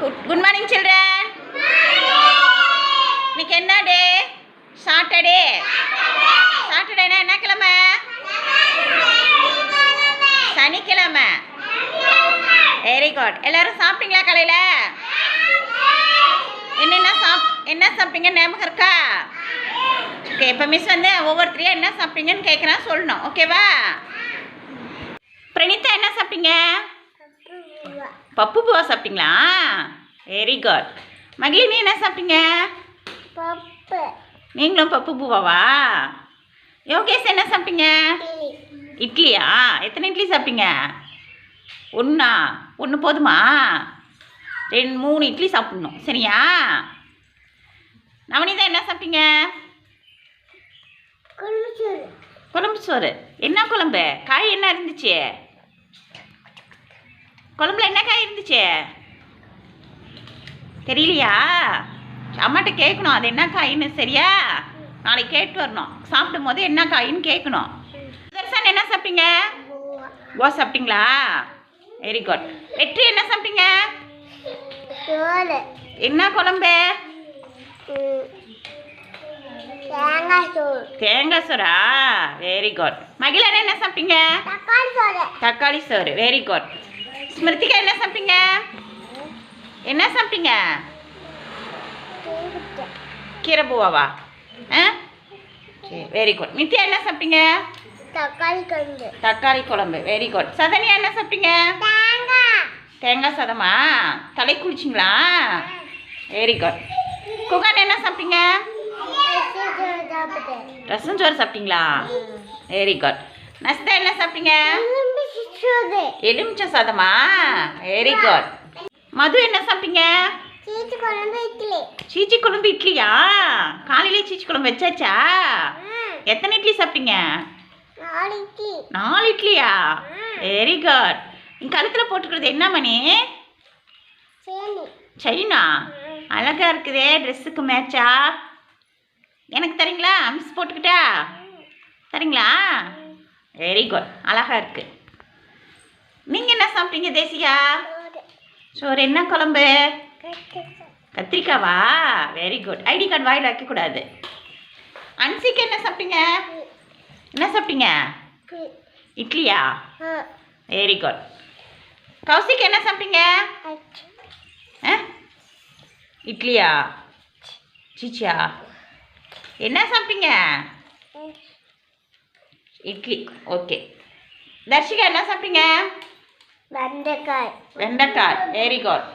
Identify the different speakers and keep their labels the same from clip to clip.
Speaker 1: Good morning, children. இன்னைக்கு என்ன டே? Saturday. சாட்டர்டேனா என்ன கிழமை? சனிக்கிழமை. Very good. எல்லாரும் சாப்பிட்டீங்களா காலையில்? என்ன சாப்பிட்டீங்க ஞாபகம் இருக்கா? ஓகே, இப்போ மிஸ் வந்து ஒவ்வொருத்தரையும் என்ன சாப்பிட்டீங்கன்னு கேட்குறேன், சொல்லணும். ஓகேவா? பிரணீதா என்ன சாப்பிட்டீங்க? பப்பு பூவா சாப்பிட்டீங்களா? Very good. மகிழினி என்ன சாப்பிட்டீங்க? நீங்களும் பப்பு பூவாவா? யோகேஷ் என்ன சாப்பிட்டீங்க? இட்லியா? எத்தனை இட்லி சாப்பிட்டீங்க? ஒன்று போதுமா? 3 இட்லி சாப்பிட்ணும், சரியா? நவனிதா என்ன சாப்பிட்டீங்க? குழம்பு சோறு. என்ன குழம்பு? காய் என்ன இருந்துச்சு? குழம்புல என்ன காய் இருந்துச்சு? தெரியலையா? அம்மாட்ட கேட்கணும் அது என்ன காயின்னு, சரியா? நாளைக்கு கேட்டு வரணும். சாப்பிடும் போது என்ன காயின்னு கேட்கணும். தர்சன் என்ன சாப்பிட்டீங்க? பூவா சாப்பிட்டீங்களா? Very good. வெற்றி என்ன சாப்பிட்டீங்க? என்ன குழம்பு? தேங்காய் சோறா? Very good. மகிழன் என்ன சாப்பிட்டீங்க? தக்காளி சோறு. Very good. ஸ்மிருதிகா என்ன சாப்பிட்டீங்க? என்ன சாப்பிட்டீங்க? கீரை பூவாவா? Very good. நித்யா என்ன சாப்பிட்டீங்க? தக்காளி குழம்பு. Very good. சதன்யா என்ன சாப்பிட்டீங்க? தேங்காய் சாதமா? தலை குளிச்சிங்களா? Very good. குகன் என்ன சாப்பிட்டீங்க? ரசம் சோறு சாப்பிட்டீங்களா? Very good. நஸ்தா என்ன சாப்பிட்டீங்க? எலுமிச்சை சாதமா? Very good. மது என்ன சாப்பிட்டீங்க? சீச்சி குழம்பு இட்லியா? காலையிலே சீச்சி குழம்பு வச்சாச்சா? எத்தனை இட்லி சாப்பிட்டீங்க? 4 இட்லியா? Very good. நீ கழுத்தில் போட்டுக்கிறது என்ன மணி? செயினா? அழகா இருக்குதே, ட்ரெஸ்ஸுக்கு மேட்சா. எனக்கு தரீங்களா? மிஸ் போட்டுக்கிட்டா தரீங்களா? Very good. அழகா இருக்கு. நீங்கள் என்ன சாப்பிட்டீங்க தேசிகா? சோறு. என்ன குழம்பு? கத்திரிக்காவா? Very good. ஐடி கார்டு வாயில் வைக்கக்கூடாது. அன்சிக்கு என்ன சாப்பிட்டீங்க? என்ன சாப்பிட்டீங்க? இட்லியா? Very good. கௌசிக் என்ன சாப்பிட்டீங்க? இட்லியா? சீச்சியா? என்ன சாப்பிட்டீங்க? இட்லி. ஓகே. தர்ஷிகா என்ன சாப்பிட்டீங்க? வெண்டைக்காய். Very good.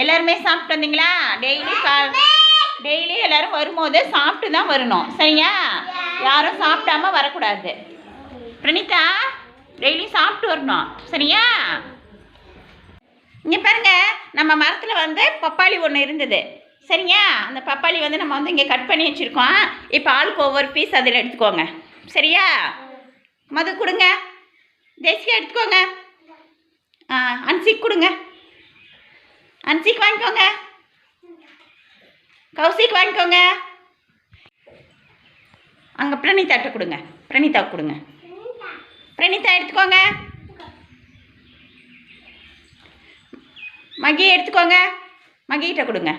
Speaker 1: எல்லாருமே சாப்பிட்டு வந்தீங்களா? டெய்லி எல்லாரும் வரும்போது சாப்பிட்டு தான் வரணும், சரியா? யாரும் சாப்பிடாம வரக்கூடாது. பிரணீதா டெய்லி சாப்பிட்டு வரணும், சரியா? இங்கே பாருங்க, நம்ம மரத்தில் வந்து பப்பாளி ஒன்று இருந்தது, சரியா? அந்த பப்பாளி வந்து நம்ம வந்து இங்கே கட் பண்ணி வச்சுருக்கோம். இப்போ ஆளுக்கு ஒவ்வொரு பீஸ் அதில் எடுத்துக்கோங்க, சரியா? மது கொடுங்க. தேசிகா எடுத்துக்கோங்க. அன்சிக் கொடுங்க. அன்சிக் வாங்கிக்கோங்க. கௌசிக் வாங்கிக்கோங்க. அங்கே பிரணீதாட்ட கொடுங்க. பிரணீதா கொடுங்க. பிரணீதா எடுத்துக்கோங்க. மகி எடுத்துக்கோங்க. மகிட்ட கொடுங்க.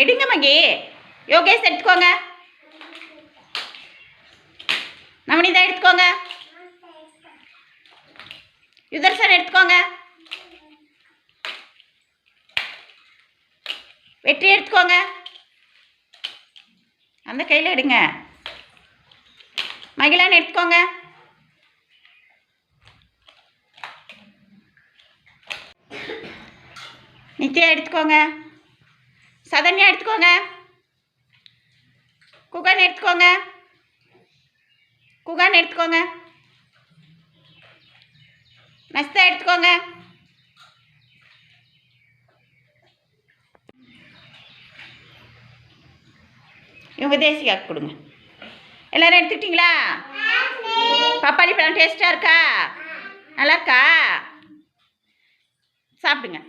Speaker 1: எடுங்க மகி. யோகேஷ் எடுத்துக்கோங்க. நவனிதா எடுத்துக்கோங்க. யுதர்சன் எடுத்துக்கோங்க. வெற்றி எடுத்துக்கோங்க. அந்த கையில் எடுங்க. மகிழன் எடுத்துக்கோங்க. நித்யா எடுத்துக்கோங்க. சதன்யா எடுத்துக்கோங்க. குகன் எடுத்துக்கோங்க. குகன் எடுத்துக்கோங்க. நஸ்தா எடுத்துக்கோங்க. இவங்க தேசிகாக்கு கொடுங்க. எல்லாரும் எடுத்துக்கிட்டீங்களா? பப்பாளி பழம் டேஸ்ட்டாக இருக்கா? நல்லா இருக்கா? சாப்பிடுங்க.